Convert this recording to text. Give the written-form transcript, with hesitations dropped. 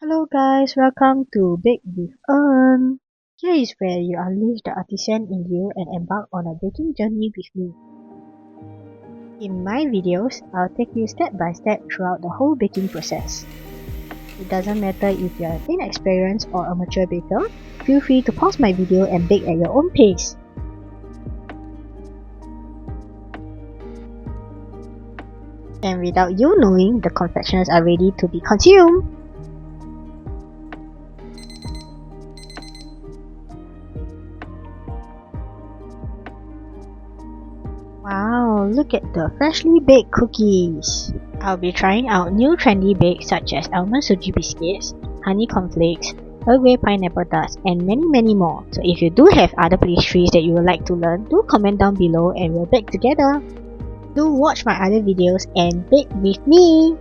Hello guys, welcome to Bake with Earn. Here is where you unleash the artisan in you and embark on a baking journey with me. In my videos, I'll take you step by step throughout the whole baking process. It doesn't matter if you're an inexperienced or a mature baker, feel free to pause my video and bake at your own pace. And without you knowing, the confections are ready to be consumed. Wow, look at the freshly baked cookies! I'll be trying out new trendy bakes such as almond suji biscuits, honey cornflakes, Earl Grey pineapple tarts, and many more. So if you do have other pastries that you would like to learn, do comment down below and we'll bake together. Do watch my other videos and bake with me!